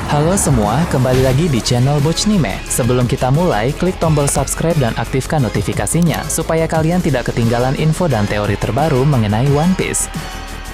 Halo semua, kembali lagi di channel Bochnime. Sebelum kita mulai, klik tombol subscribe dan aktifkan notifikasinya supaya kalian tidak ketinggalan info dan teori terbaru mengenai One Piece.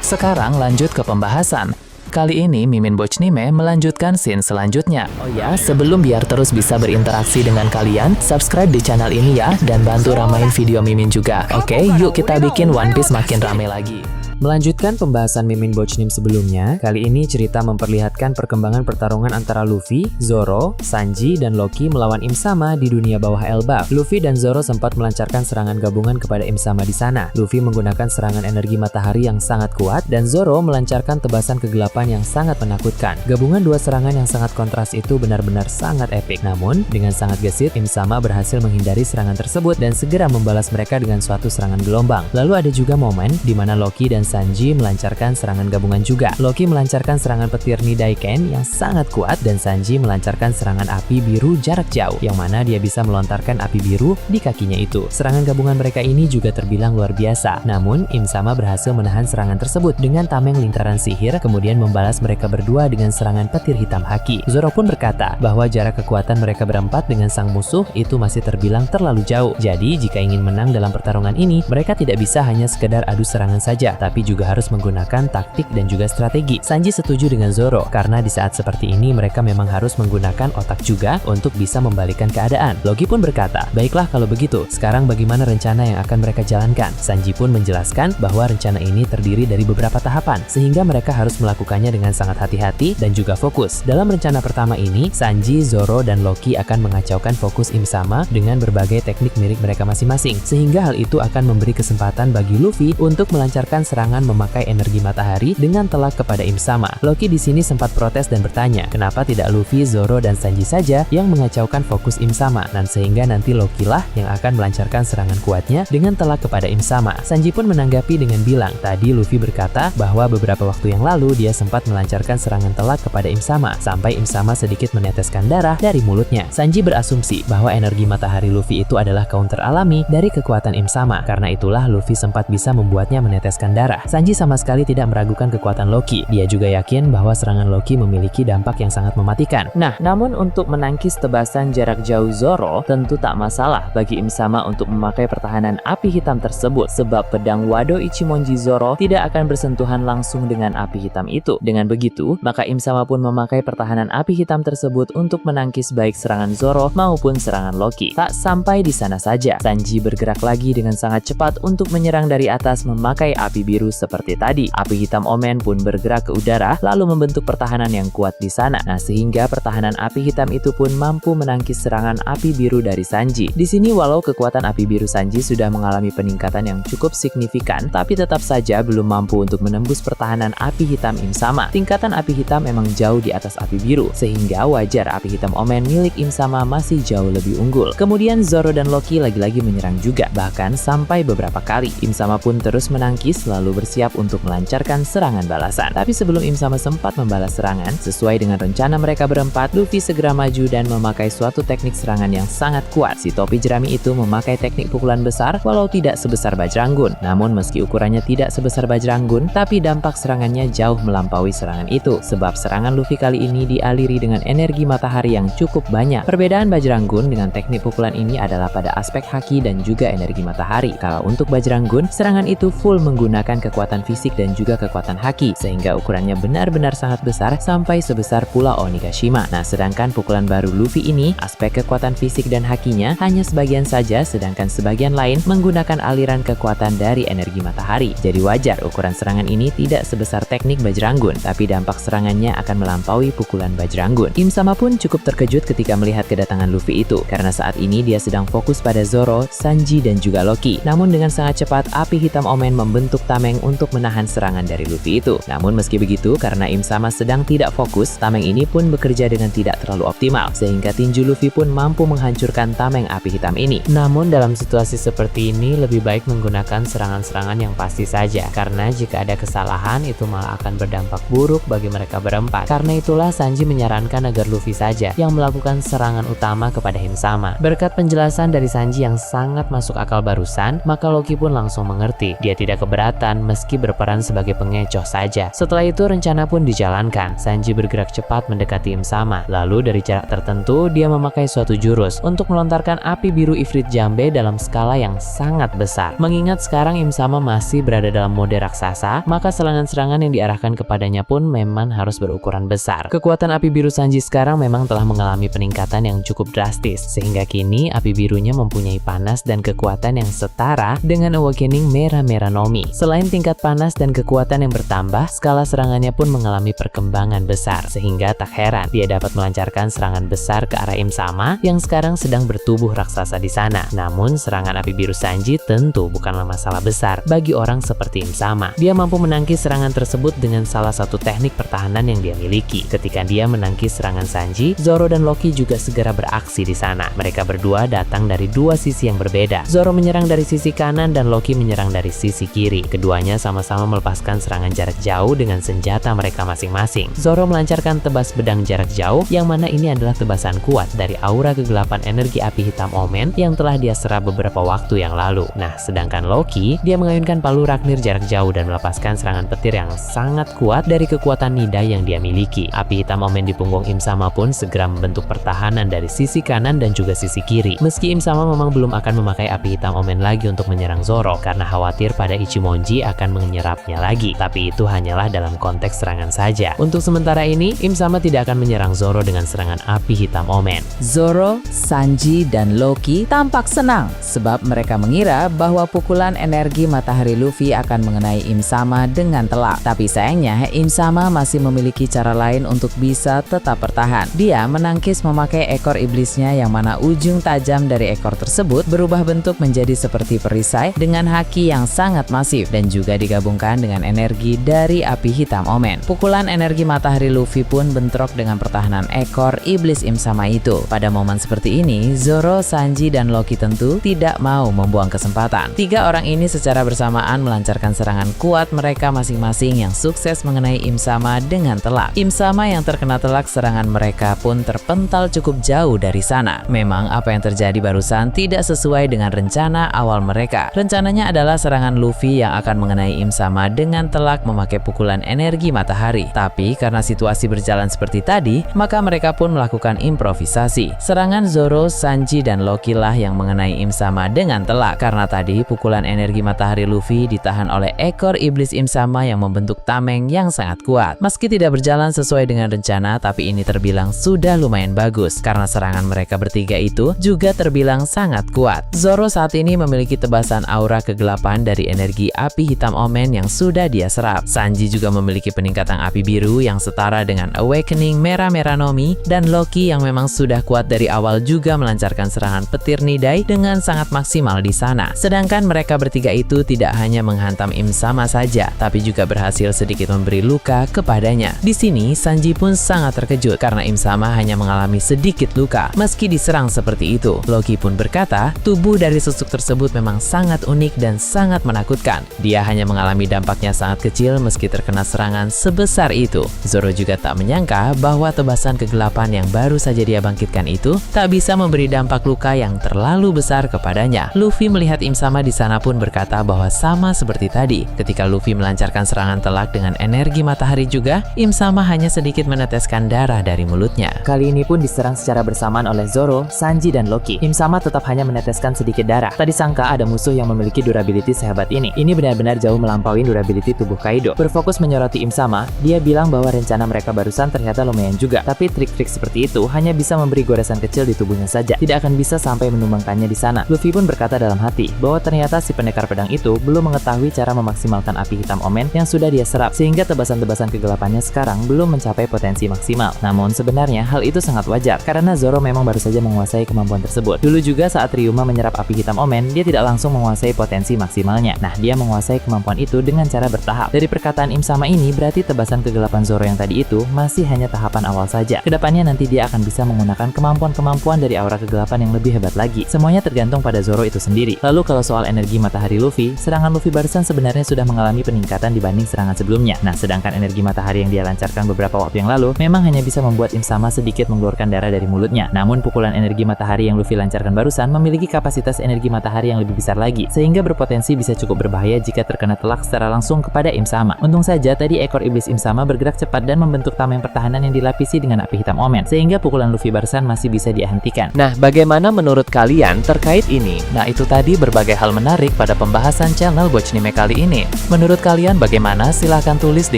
Sekarang lanjut ke pembahasan. Kali ini Mimin Bochnime melanjutkan scene selanjutnya. Oh ya, sebelum biar terus bisa berinteraksi dengan kalian, subscribe di channel ini ya, dan bantu ramein video Mimin juga. Oke, yuk kita bikin One Piece makin rame lagi. Melanjutkan pembahasan Mimin Bochnime sebelumnya, kali ini cerita memperlihatkan perkembangan pertarungan antara Luffy, Zoro, Sanji, dan Loki melawan Im Sama di dunia bawah Elbaf. Luffy dan Zoro sempat melancarkan serangan gabungan kepada Im Sama di sana. Luffy menggunakan serangan energi matahari yang sangat kuat, dan Zoro melancarkan tebasan kegelapan yang sangat menakutkan. Gabungan dua serangan yang sangat kontras itu benar-benar sangat epik. Namun, dengan sangat gesit, Im Sama berhasil menghindari serangan tersebut dan segera membalas mereka dengan suatu serangan gelombang. Lalu ada juga momen di mana Loki dan Sanji melancarkan serangan gabungan juga. Loki melancarkan serangan petir Nidaiken yang sangat kuat dan Sanji melancarkan serangan api biru jarak jauh yang mana dia bisa melontarkan api biru di kakinya itu. Serangan gabungan mereka ini juga terbilang luar biasa. Namun, Im Sama berhasil menahan serangan tersebut dengan tameng lingkaran sihir, kemudian membalas mereka berdua dengan serangan petir hitam haki. Zoro pun berkata bahwa jarak kekuatan mereka berempat dengan sang musuh itu masih terbilang terlalu jauh. Jadi, jika ingin menang dalam pertarungan ini, mereka tidak bisa hanya sekedar adu serangan saja, tapi juga harus menggunakan taktik dan juga strategi. Sanji setuju dengan Zoro, karena di saat seperti ini mereka memang harus menggunakan otak juga untuk bisa membalikkan keadaan. Loki pun berkata, baiklah kalau begitu, sekarang bagaimana rencana yang akan mereka jalankan? Sanji pun menjelaskan bahwa rencana ini terdiri dari beberapa tahapan, sehingga mereka harus melakukannya dengan sangat hati-hati dan juga fokus. Dalam rencana pertama ini, Sanji, Zoro, dan Loki akan mengacaukan fokus Im Sama dengan berbagai teknik milik mereka masing-masing, sehingga hal itu akan memberi kesempatan bagi Luffy untuk melancarkan serangan memakai energi matahari dengan telak kepada Im Sama. Loki di sini sempat protes dan bertanya, kenapa tidak Luffy, Zoro, dan Sanji saja yang mengacaukan fokus Im Sama, dan sehingga nanti Loki lah yang akan melancarkan serangan kuatnya dengan telak kepada Im Sama. Sanji pun menanggapi dengan bilang, tadi Luffy berkata bahwa beberapa waktu yang lalu dia sempat melancarkan serangan telak kepada Im Sama, sampai Im Sama sedikit meneteskan darah dari mulutnya. Sanji berasumsi bahwa energi matahari Luffy itu adalah counter alami dari kekuatan Im Sama, karena itulah Luffy sempat bisa membuatnya meneteskan darah. Sanji sama sekali tidak meragukan kekuatan Loki. Dia juga yakin bahwa serangan Loki memiliki dampak yang sangat mematikan. Nah, namun untuk menangkis tebasan jarak jauh Zoro, tentu tak masalah bagi Im Sama untuk memakai pertahanan api hitam tersebut, sebab pedang Wado Ichimonji Zoro tidak akan bersentuhan langsung dengan api hitam itu. Dengan begitu, maka Im Sama pun memakai pertahanan api hitam tersebut untuk menangkis baik serangan Zoro maupun serangan Loki. Tak sampai di sana saja, Sanji bergerak lagi dengan sangat cepat untuk menyerang dari atas memakai api biru seperti tadi. Api hitam Omen pun bergerak ke udara lalu membentuk pertahanan yang kuat di sana. Nah, sehingga pertahanan api hitam itu pun mampu menangkis serangan api biru dari Sanji. Di sini walau kekuatan api biru Sanji sudah mengalami peningkatan yang cukup signifikan, tapi tetap saja belum mampu untuk menembus pertahanan api hitam Im Sama. Tingkatan api hitam memang jauh di atas api biru, sehingga wajar api hitam Omen milik Im Sama masih jauh lebih unggul. Kemudian Zoro dan Loki lagi-lagi menyerang juga, bahkan sampai beberapa kali. Im Sama pun terus menangkis lalu bersiap untuk melancarkan serangan balasan. Tapi sebelum Im Sama sempat membalas serangan, sesuai dengan rencana mereka berempat, Luffy segera maju dan memakai suatu teknik serangan yang sangat kuat. Si topi jerami itu memakai teknik pukulan besar walau tidak sebesar Bajranggun. Namun meski ukurannya tidak sebesar Bajranggun, tapi dampak serangannya jauh melampaui serangan itu, sebab serangan Luffy kali ini dialiri dengan energi matahari yang cukup banyak. Perbedaan Bajranggun dengan teknik pukulan ini adalah pada aspek haki dan juga energi matahari. Kalau untuk Bajranggun, serangan itu full menggunakan kekuatan fisik dan juga kekuatan haki, sehingga ukurannya benar-benar sangat besar sampai sebesar Pulau Onigashima. Nah, sedangkan pukulan baru Luffy ini, aspek kekuatan fisik dan hakinya hanya sebagian saja, sedangkan sebagian lain menggunakan aliran kekuatan dari energi matahari. Jadi wajar ukuran serangan ini tidak sebesar teknik Bajranggun, tapi dampak serangannya akan melampaui pukulan Bajranggun. Im Sama pun cukup terkejut ketika melihat kedatangan Luffy itu, karena saat ini dia sedang fokus pada Zoro, Sanji, dan juga Loki. Namun dengan sangat cepat, api hitam Omen membentuk tameng untuk menahan serangan dari Luffy itu. Namun meski begitu, karena Im Sama sedang tidak fokus, tameng ini pun bekerja dengan tidak terlalu optimal, sehingga tinju Luffy pun mampu menghancurkan tameng api hitam ini. Namun dalam situasi seperti ini, lebih baik menggunakan serangan-serangan yang pasti saja, karena jika ada kesalahan, itu malah akan berdampak buruk bagi mereka berempat. Karena itulah Sanji menyarankan agar Luffy saja yang melakukan serangan utama kepada Im Sama. Berkat penjelasan dari Sanji yang sangat masuk akal barusan, maka Loki pun langsung mengerti. Dia tidak keberatan dilakukan meski berperan sebagai pengecoh saja. Setelah itu rencana pun dijalankan. Sanji bergerak cepat mendekati Im Sama. Lalu dari jarak tertentu dia memakai suatu jurus untuk melontarkan api biru Ifrit Jambe dalam skala yang sangat besar. Mengingat sekarang Im Sama masih berada dalam mode raksasa, maka serangan-serangan yang diarahkan kepadanya pun memang harus berukuran besar. Kekuatan api biru Sanji sekarang memang telah mengalami peningkatan yang cukup drastis, sehingga kini api birunya mempunyai panas dan kekuatan yang setara dengan Awakening Mera-Mera no Mi. Selain tingkat panas dan kekuatan yang bertambah, skala serangannya pun mengalami perkembangan besar, sehingga tak heran dia dapat melancarkan serangan besar ke arah Im Sama yang sekarang sedang bertubuh raksasa di sana. Namun serangan api biru Sanji tentu bukanlah masalah besar bagi orang seperti Im Sama. Dia mampu menangkis serangan tersebut dengan salah satu teknik pertahanan yang dia miliki. Ketika dia menangkis serangan Sanji, Zoro dan Loki juga segera beraksi di sana. Mereka berdua datang dari dua sisi yang berbeda. Zoro menyerang dari sisi kanan dan Loki menyerang dari sisi kiri. Keduanya sama-sama melepaskan serangan jarak jauh dengan senjata mereka masing-masing. Zoro melancarkan tebas pedang jarak jauh, yang mana ini adalah tebasan kuat dari aura kegelapan energi api hitam Omen yang telah dia serap beberapa waktu yang lalu. Nah, sedangkan Loki, dia mengayunkan palu Ragnir jarak jauh dan melepaskan serangan petir yang sangat kuat dari kekuatan nidai yang dia miliki. Api hitam Omen di punggung Im Sama pun segera membentuk pertahanan dari sisi kanan dan juga sisi kiri. Meski Im Sama memang belum akan memakai api hitam Omen lagi untuk menyerang Zoro karena khawatir pada Ichimonji akan menyerapnya lagi, tapi itu hanyalah dalam konteks serangan saja. Untuk sementara ini, Im Sama tidak akan menyerang Zoro dengan serangan api hitam Omen. Zoro, Sanji, dan Loki tampak senang sebab mereka mengira bahwa pukulan energi matahari Luffy akan mengenai Im Sama dengan telak. Tapi sayangnya Im Sama masih memiliki cara lain untuk bisa tetap bertahan. Dia menangkis memakai ekor iblisnya yang mana ujung tajam dari ekor tersebut berubah bentuk menjadi seperti perisai dengan haki yang sangat masif dan juga digabungkan dengan energi dari api hitam Omen. Pukulan energi matahari Luffy pun bentrok dengan pertahanan ekor iblis Im Sama itu. Pada momen seperti ini, Zoro, Sanji, dan Loki tentu tidak mau membuang kesempatan. Tiga orang ini secara bersamaan melancarkan serangan kuat mereka masing-masing yang sukses mengenai Im Sama dengan telak. Im Sama yang terkena telak serangan mereka pun terpental cukup jauh dari sana. Memang apa yang terjadi barusan tidak sesuai dengan rencana awal mereka. Rencananya adalah serangan Luffy yang akan mengenai Im Sama dengan telak memakai pukulan energi matahari. Tapi karena situasi berjalan seperti tadi, maka mereka pun melakukan improvisasi. Serangan Zoro, Sanji, dan Loki lah yang mengenai Im Sama dengan telak. Karena tadi pukulan energi matahari Luffy ditahan oleh ekor iblis Im Sama yang membentuk tameng yang sangat kuat. Meski tidak berjalan sesuai dengan rencana, tapi ini terbilang sudah lumayan bagus karena serangan mereka bertiga itu juga terbilang sangat kuat. Zoro saat ini memiliki tebasan aura kegelapan dari energi api hitam Omen yang sudah dia serap. Sanji juga memiliki peningkatan api biru yang setara dengan Awakening Mera-Mera no Mi, dan Loki yang memang sudah kuat dari awal juga melancarkan serangan petir nidai dengan sangat maksimal di sana. Sedangkan mereka bertiga itu tidak hanya menghantam Im Sama saja, tapi juga berhasil sedikit memberi luka kepadanya. Di sini Sanji pun sangat terkejut karena Im Sama hanya mengalami sedikit luka meski diserang seperti itu. Loki pun berkata, tubuh dari susuk tersebut memang sangat unik dan sangat menakutkan. Dia hanya mengalami dampaknya sangat kecil meski terkena serangan sebesar itu. Zoro juga tak menyangka bahwa tebasan kegelapan yang baru saja dia bangkitkan itu tak bisa memberi dampak luka yang terlalu besar kepadanya. Luffy melihat Im Sama di sana pun berkata bahwa sama seperti tadi. Ketika Luffy melancarkan serangan telak dengan energi matahari juga, Im Sama hanya sedikit meneteskan darah dari mulutnya. Kali ini pun diserang secara bersamaan oleh Zoro, Sanji, dan Loki. Im Sama tetap hanya meneteskan sedikit darah. Tak disangka ada musuh yang memiliki durability sehebat ini. Ini benar-benar jauh melampaui durability tubuh Kaido. Berfokus menyoroti Im Sama, dia bilang bahwa rencana mereka barusan ternyata lumayan juga. Tapi trik-trik seperti itu hanya bisa memberi goresan kecil di tubuhnya saja, tidak akan bisa sampai menumbangkannya di sana. Luffy pun berkata dalam hati bahwa ternyata si pendekar pedang itu belum mengetahui cara memaksimalkan api hitam Omen yang sudah dia serap, sehingga tebasan-tebasan kegelapannya sekarang belum mencapai potensi maksimal. Namun sebenarnya hal itu sangat wajar karena Zoro memang baru saja menguasai kemampuan tersebut. Dulu juga saat Ryuma menyerap api hitam Omen, dia tidak langsung menguasai potensi maksimalnya. Nah, dia menguasai kemampuan itu dengan cara bertahap. Dari perkataan Im Sama ini berarti tebasan kegelapan Zoro yang tadi itu masih hanya tahapan awal saja. Kedepannya nanti dia akan bisa menggunakan kemampuan-kemampuan dari aura kegelapan yang lebih hebat lagi. Semuanya tergantung pada Zoro itu sendiri. Lalu kalau soal energi matahari Luffy, serangan Luffy barusan sebenarnya sudah mengalami peningkatan dibanding serangan sebelumnya. Nah, sedangkan energi matahari yang dia lancarkan beberapa waktu yang lalu memang hanya bisa membuat Im Sama sedikit mengeluarkan darah dari mulutnya. Namun pukulan energi matahari yang Luffy lancarkan barusan memiliki kapasitas energi matahari yang lebih besar lagi, sehingga berpotensi bisa cukup berbahaya jika terkena telak secara langsung kepada Im Sama. Untung saja tadi ekor iblis Im Sama bergerak cepat dan membentuk tameng pertahanan yang dilapisi dengan api hitam omen, sehingga pukulan Luffy barusan masih bisa dihentikan. Nah, bagaimana menurut kalian terkait ini? Nah, itu tadi berbagai hal menarik pada pembahasan channel Bochnime kali ini. Menurut kalian bagaimana? Silahkan tulis di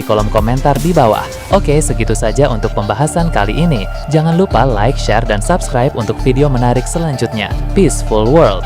kolom komentar di bawah. Oke, segitu saja untuk pembahasan kali ini. Jangan lupa like, share, dan subscribe untuk video menarik selanjutnya. Peaceful World!